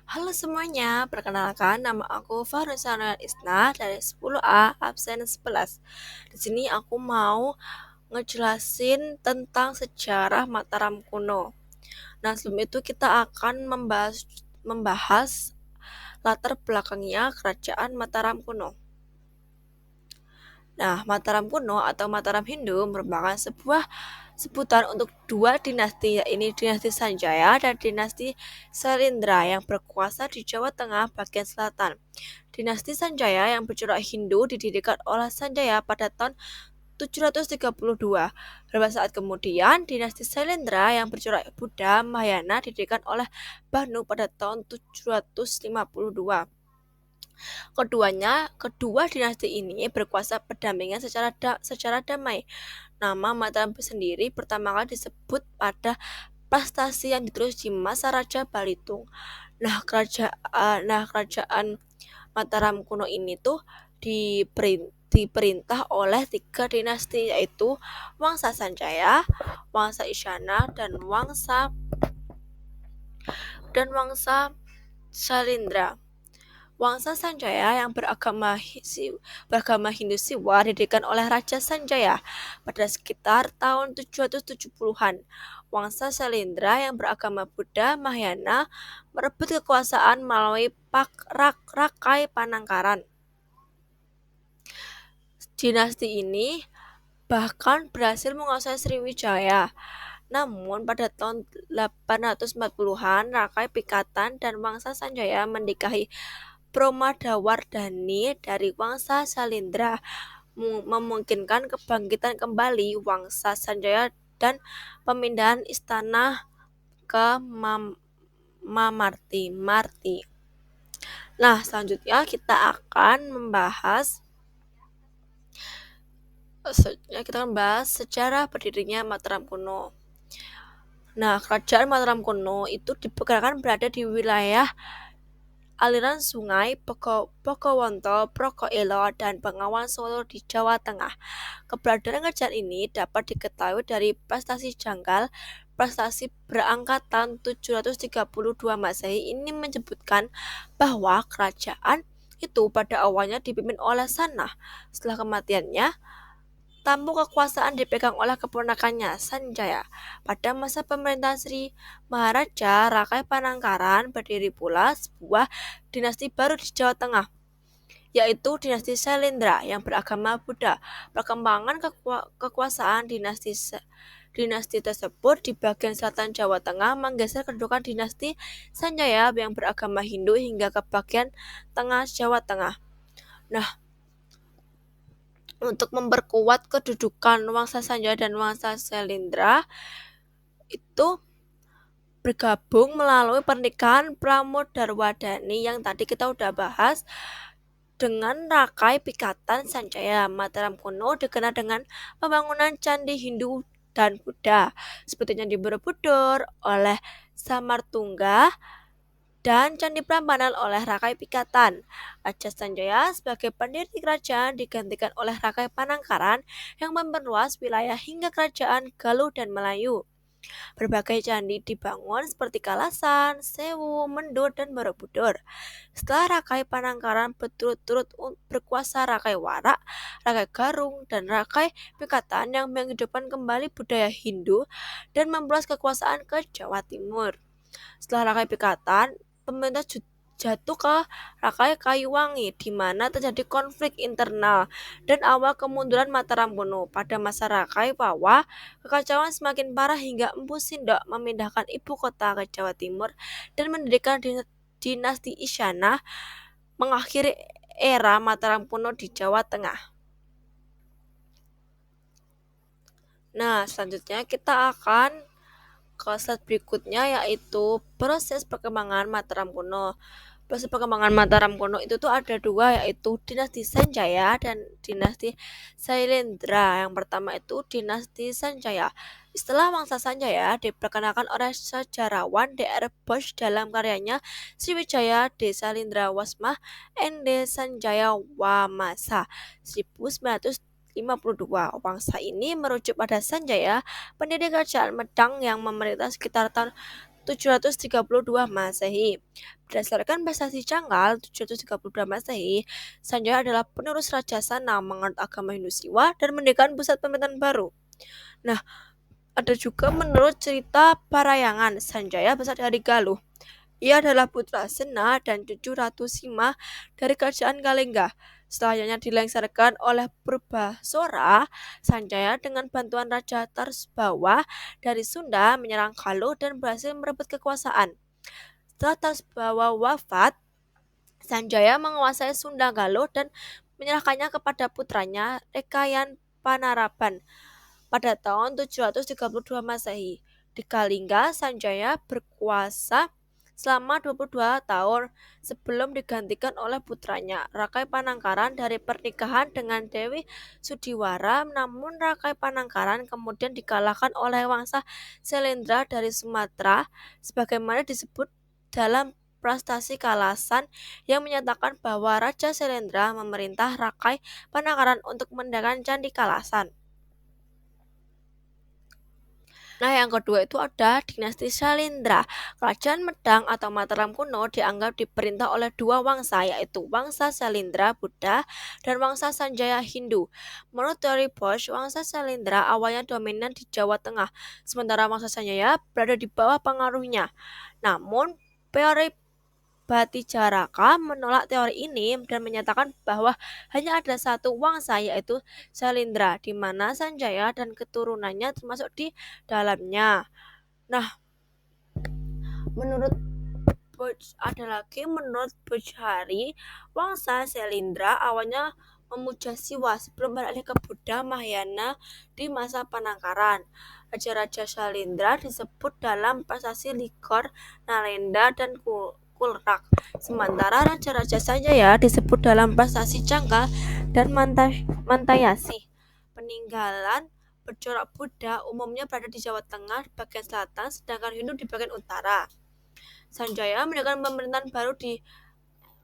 Halo semuanya, perkenalkan nama aku Farusana Isna dari 10A absen 11. Di sini aku mau ngejelasin tentang sejarah Mataram kuno. Nah, sebelum itu kita akan membahas latar belakangnya kerajaan Mataram kuno. Nah, Mataram kuno atau Mataram Hindu merupakan sebuah sebutan untuk dua dinasti, yaitu dinasti Sanjaya dan dinasti Selindra yang berkuasa di Jawa Tengah bagian selatan. Dinasti Sanjaya yang bercorak Hindu didirikan oleh Sanjaya pada tahun 732. Beberapa saat kemudian, dinasti Selendra yang bercorak Buddha Mahayana didirikan oleh Banu pada tahun 752. Kedua dinasti ini berkuasa berdampingan secara damai. Nama Mataram sendiri pertama kali disebut pada prestasi yang ditulis di masa Raja Balitung. Kerajaan Mataram kuno ini tuh diperintah oleh tiga dinasti, yaitu Wangsa Sanjaya, Wangsa Isyana, dan Wangsa Salindra. Wangsa Sanjaya yang beragama Hindu Siwa didirikan oleh Raja Sanjaya pada sekitar tahun 770-an. Wangsa Salindra yang beragama Buddha Mahayana merebut kekuasaan melalui Rakai Panangkaran. Dinasti ini bahkan berhasil menguasai Sriwijaya. Namun pada tahun 840-an, Rakai Pikatan dan Wangsa Sanjaya menikahi Promadawardhani dari Wangsa Salindra, memungkinkan kebangkitan kembali Wangsa Sanjaya dan pemindahan istana ke Marti. Nah, selanjutnya kita akan membahas sejarah berdirinya Mataram kuno. Nah, kerajaan Mataram kuno itu diperkirakan berada di wilayah aliran sungai Pokowonto, Prokoilo, dan Bengawan Solo di Jawa Tengah. Keberadaan kerajaan ini dapat diketahui dari prestasi janggal. Prestasi berangkatan 732 Masehi ini menyebutkan bahwa kerajaan itu pada awalnya dipimpin oleh Sanah. Setelah kematiannya, tampuk kekuasaan dipegang oleh keponakannya, Sanjaya. Pada masa pemerintahan Sri Maharaja Rakai Panangkaran, berdiri pula sebuah dinasti baru di Jawa Tengah, yaitu dinasti Selendra yang beragama Buddha. Perkembangan kekuasaan dinasti tersebut di bagian selatan Jawa Tengah menggeser kedudukan dinasti Sanjaya yang beragama Hindu hingga ke bagian tengah Jawa Tengah. Nah, untuk memperkuat kedudukan Wangsa Sanjaya dan Wangsa Selindra itu bergabung melalui pernikahan Pramodarwadhani yang tadi kita udah bahas dengan Rakai Pikatan Sanjaya. Mataram kuno dikenal dengan pembangunan candi Hindu dan Buddha seperti Candi Borobudur oleh Samartungga dan Candi Prambanan oleh Rakai Pikatan. Raja Sanjaya sebagai pendiri kerajaan digantikan oleh Rakai Panangkaran yang memperluas wilayah hingga kerajaan Galuh dan Melayu. Berbagai candi dibangun seperti Kalasan, Sewu, Mendur, dan Borobudur. Setelah Rakai Panangkaran berturut-turut berkuasa Rakai Warak, Rakai Garung, dan Rakai Pikatan yang menghidupkan kembali budaya Hindu dan memperluas kekuasaan ke Jawa Timur. Setelah Rakai Pikatan, pemerintah jatuh ke Rakai Kayuwangi, di mana terjadi konflik internal dan awal kemunduran Mataram kuno. Pada masa Rakai Pawa, kekacauan semakin parah hingga Empu Sindok memindahkan ibu kota ke Jawa Timur dan mendirikan dinasti Isyana, mengakhiri era Mataram kuno di Jawa Tengah. Nah, selanjutnya kita akan ke slide berikutnya, yaitu proses perkembangan Mataram kuno. Proses perkembangan Mataram kuno itu tuh ada dua, yaitu dinasti Sanjaya dan dinasti Sailendra. Yang pertama itu dinasti Sanjaya. Istilah Wangsa Sanjaya diperkenalkan oleh sejarawan Dr. Bosch dalam karyanya Sriwijaya Desa Lindra Wasmah Ende Sanjaya Wamasa 1952. Wangsa ini merujuk pada Sanjaya, pendiri kerajaan Medang yang memerintah sekitar tahun 732 Masehi. Berdasarkan prestasi Canggal 732 Masehi, Sanjaya adalah penerus Raja Sana menganut agama Hindu Siwa dan mendirikan pusat pemerintahan baru. Nah, ada juga menurut cerita Parayangan, Sanjaya besar dari Galuh. Ia adalah putra Sena dan cucu Ratu Sima dari kerajaan Kalengga. Setelahnya dilengsarkan oleh Purbasora, Sanjaya dengan bantuan Raja Tarsbawa dari Sunda menyerang Galuh dan berhasil merebut kekuasaan. Setelah Tarsbawa wafat, Sanjaya menguasai Sunda Galuh dan menyerahkannya kepada putranya Rekayan Panaraban pada tahun 732 Masehi. Di Kalingga, Sanjaya berkuasa selama 22 tahun sebelum digantikan oleh putranya Rakai Panangkaran dari pernikahan dengan Dewi Sudiwara. Namun Rakai Panangkaran kemudian dikalahkan oleh Wangsa Selendra dari Sumatera sebagaimana disebut dalam prastasi Kalasan yang menyatakan bahwa Raja Selendra memerintah Rakai Panangkaran untuk mendirikan Candi Kalasan. Nah, yang kedua itu ada dinasti Salindra. Kerajaan Medang atau Mataram kuno dianggap diperintah oleh dua wangsa, yaitu Wangsa Salindra Buddha dan Wangsa Sanjaya Hindu. Menurut teori Bosch, Wangsa Salindra awalnya dominan di Jawa Tengah, sementara Wangsa Sanjaya berada di bawah pengaruhnya. Namun, teori Batijaraka menolak teori ini dan menyatakan bahwa hanya ada satu wangsa, yaitu Salindra, di mana Sanjaya dan keturunannya termasuk di dalamnya. Nah, menurut menurut Bujari, Wangsa Selindra awalnya memuja Siwa sebelum beralih ke Buddha Mahayana di masa Panangkaran. Raja-raja Salindra disebut dalam prasasti Likor, Nalenda, dan Kulrak. Sementara raja-raja Sanjaya disebut dalam prasasti Cangka dan Mantayasi. Peninggalan bercorak Buddha umumnya berada di Jawa Tengah bagian selatan, sedangkan Hindu di bagian utara. Sanjaya mendirikan pemerintahan baru di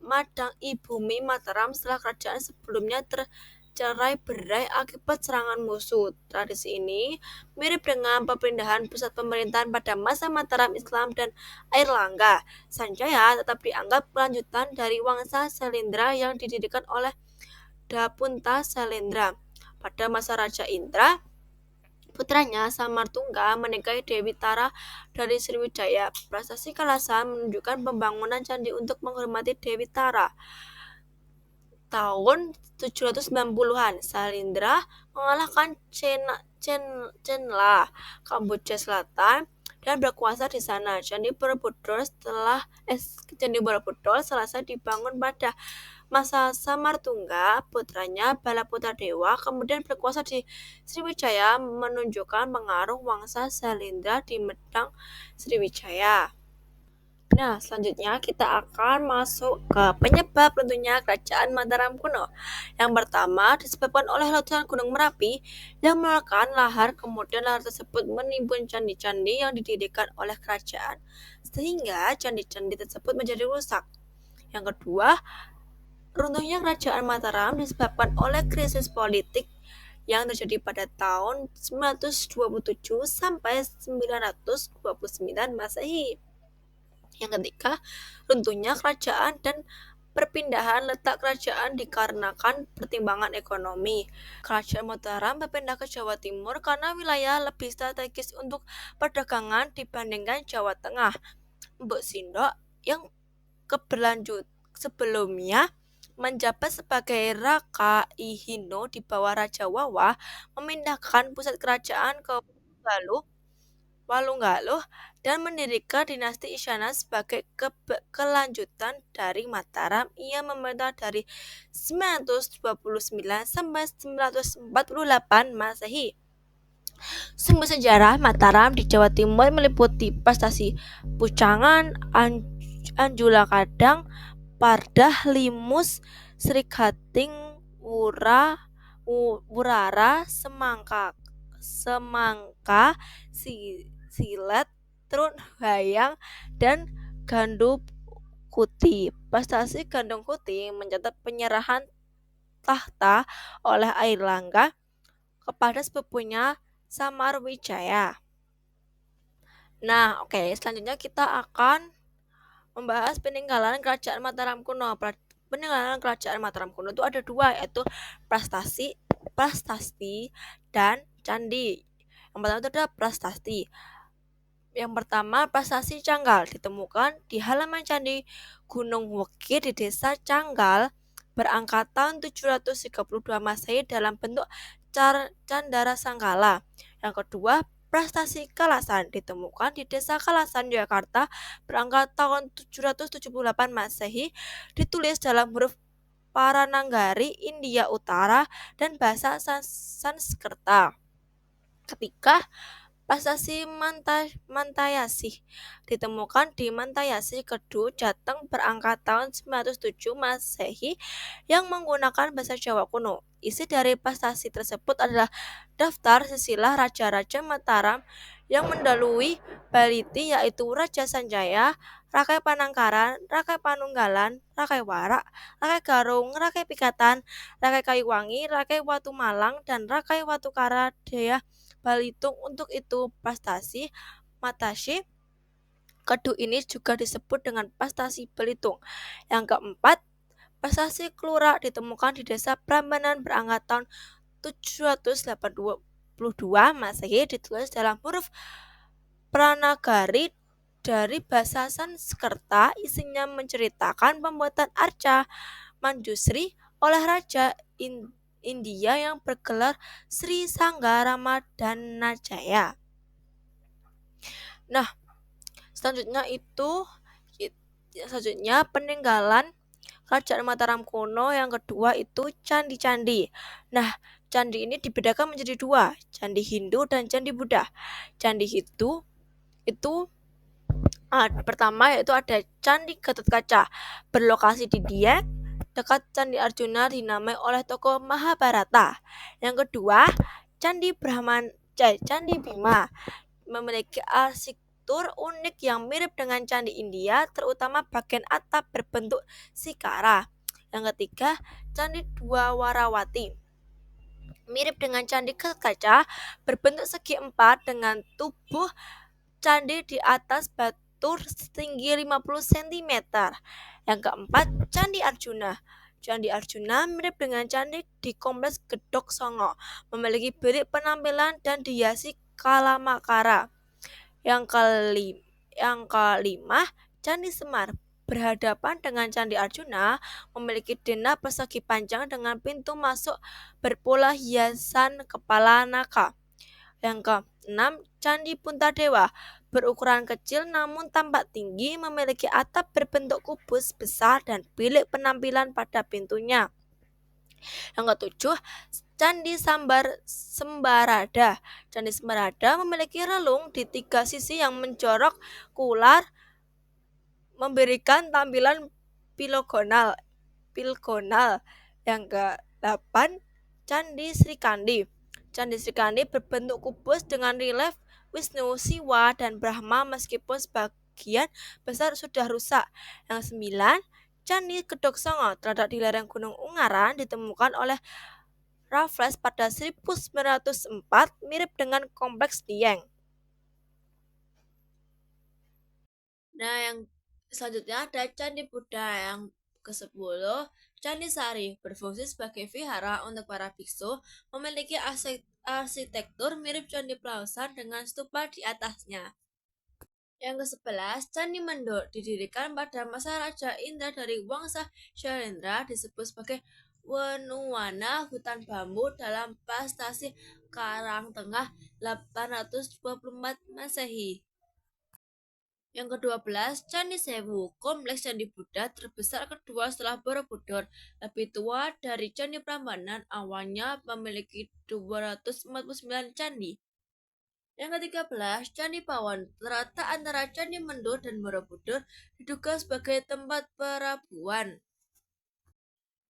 Madang Ibumi Mataram setelah kerajaan sebelumnya tercerai-berai akibat serangan musuh. Tradisi ini mirip dengan perpindahan pusat pemerintahan pada masa Mataram Islam dan Airlangga. Sanjaya tetap dianggap kelanjutan dari Wangsa Selendra yang didirikan oleh Dapunta Selendra. Pada masa Raja Indra, putranya Samartungga menikahi Dewi Tara dari Sriwijaya. Prasasti Kalasan menunjukkan pembangunan candi untuk menghormati Dewi Tara. Tahun 790-an, Salindra mengalahkan Chenla, Kamboja Selatan, dan berkuasa di sana. Candi Borobudur selesai dibangun pada masa Samartungga. Putranya Balaputra Dewa kemudian berkuasa di Sriwijaya, menunjukkan pengaruh Wangsa Salindra di Medang Sriwijaya. Nah, selanjutnya kita akan masuk ke penyebab runtuhnya kerajaan Mataram kuno. Yang pertama disebabkan oleh letusan Gunung Merapi yang menekan lahar, kemudian lahar tersebut menimbun candi-candi yang didirikan oleh kerajaan, sehingga candi-candi tersebut menjadi rusak. Yang kedua, runtuhnya kerajaan Mataram disebabkan oleh krisis politik yang terjadi pada tahun 927 sampai 929 Masehi. Yang ketiga, runtuhnya kerajaan dan perpindahan letak kerajaan dikarenakan pertimbangan ekonomi. Kerajaan Mataram berpindah ke Jawa Timur karena wilayah lebih strategis untuk perdagangan dibandingkan Jawa Tengah. Mbok Sindok yang keberlanjut sebelumnya menjabat sebagai Raka Ihino di bawah Raja Wawa, memindahkan pusat kerajaan ke Walunggaluh dan mendirikan dinasti Isyana sebagai kelanjutan dari Mataram. Ia memerintah dari 929 sampai 948 Masehi. Sumber sejarah Mataram di Jawa Timur meliputi prestasi Pucangan, Anjula Kadang, Pardah, Limus, Srigating, Wurara, Semangka, Silet, Trun Hayang, dan Gandum Kuti. Prestasi Gandum Kuti mencatat penyerahan tahta oleh Airlangga kepada sepupunya Samarwijaya. Nah, oke, selanjutnya kita akan membahas peninggalan kerajaan Mataram kuno. Peninggalan kerajaan Mataram kuno itu ada dua, yaitu prastasi, prasasti, dan candi. Yang pertama itu adalah prastasti. Yang pertama, prasasti Canggal ditemukan di halaman Candi Gunung Wekir di Desa Canggal berangkatan 732 Masehi dalam bentuk Candara Sanggala. Yang kedua, prestasi Kalasan ditemukan di Desa Kalasan, Yogyakarta berangkat tahun 778 Masehi, ditulis dalam huruf Parananggari, India Utara, dan bahasa Sanskerta. Ketika Prasasti Mantayasih ditemukan di Mantayasih Kedu, Jateng berangkat tahun 907 Masehi yang menggunakan bahasa Jawa kuno. Isi dari prestasi tersebut adalah daftar silsilah raja-raja Mataram yang mendahului Baliti, yaitu Raja Sanjaya, Rakai Panangkaran, Rakai Panunggalan, Rakai Warak, Rakai Garung, Rakai Pikatan, Rakai Kayuwangi, Rakai Watu Malang, dan Rakai Watukara Daya Balitung. Untuk itu, prestasi Matashi Kedu ini juga disebut dengan prestasi Belitung. Yang keempat, prestasi Kelura ditemukan di Desa Prambanan berangkat tahun 782 Masehi, ditulis dalam huruf Pranagari dari bahasa Sanskerta. Isinya menceritakan pembuatan arca Manjusri oleh Raja India yang bergelar Sri Sangga Ramadhanajaya. Nah, selanjutnya peninggalan kerajaan Mataram kuno yang kedua itu candi-candi. Nah, candi ini dibedakan menjadi dua, candi Hindu dan candi Buddha. Candi itu pertama yaitu ada Candi Gatotkaca berlokasi di Dieng dekat Candi Arjuna, dinamai oleh tokoh Mahabharata. Yang kedua, Candi Bima memiliki arsitektur unik yang mirip dengan candi India, terutama bagian atap berbentuk sikara. Yang ketiga, Candi Dua Warawati mirip dengan Candi Gatotkaca, berbentuk segi empat dengan tubuh candi di atas batu setinggi 50 cm. Yang keempat, Candi Arjuna. Candi Arjuna mirip dengan candi di Kompleks Gedok Songo, memiliki bilik penampilan dan dihiasi kalamakara. Yang kelima, Candi Semar berhadapan dengan Candi Arjuna, memiliki denah persegi panjang dengan pintu masuk berpola hiasan kepala naga. Yang keenam, Candi Puntadewa berukuran kecil namun tampak tinggi, memiliki atap berbentuk kubus besar dan bilik penampilan pada pintunya. Yang ketujuh, Candi Sembarada. Candi Sembarada memiliki relung di tiga sisi yang menjorok kular, memberikan tampilan pilgonal. Yang ke-8, Candi Srikandi. Candi Srikandi berbentuk kubus dengan relief Wisnu, Siwa, dan Brahma meskipun sebagian besar sudah rusak. Yang 9, Candi Gedok Songo terletak di lereng Gunung Ungaran, ditemukan oleh Raffles pada 1904, mirip dengan kompleks Dieng. Nah, yang selanjutnya ada Candi Buddha. Yang ke-10, Candi Sari berfungsi sebagai vihara untuk para biksu, memiliki arsitektur mirip Candi Plausan dengan stupa di atasnya. Yang ke-11, Candi Mendut didirikan pada masa Raja Indra dari Wangsa Shailendra, disebut sebagai Wenuwana hutan bambu dalam prestasi Karangtengah 824 Masehi. Yang ke-12, Candi Sewu, kompleks Candi Buddha terbesar kedua setelah Borobudur, lebih tua dari Candi Prambanan, awalnya memiliki 249 candi. Yang ke-13, Candi Pawon terletak antara Candi Mendut dan Borobudur, diduga sebagai tempat perabuan.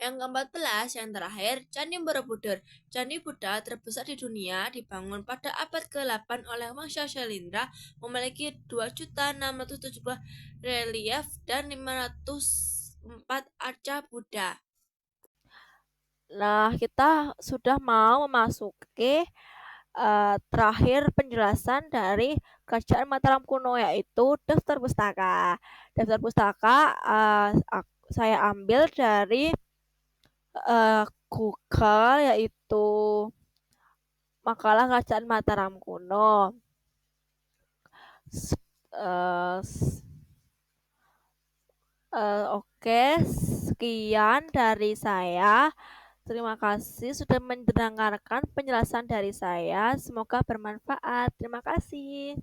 Yang ke-14, yang terakhir, Candi Borobudur. Candi Buddha terbesar di dunia, dibangun pada abad ke-8 oleh Wangsa Shailendra, memiliki 2.670 relief dan 504 arca Buddha. Nah, kita sudah mau memasuki terakhir penjelasan dari Kerajaan Mataram Kuno, yaitu daftar pustaka. Daftar pustaka, saya ambil dari Google, yaitu makalah Kerajaan Mataram Kuno. Oke, sekian dari saya. Terima kasih sudah mendengarkan penjelasan dari saya. Semoga bermanfaat. Terima kasih.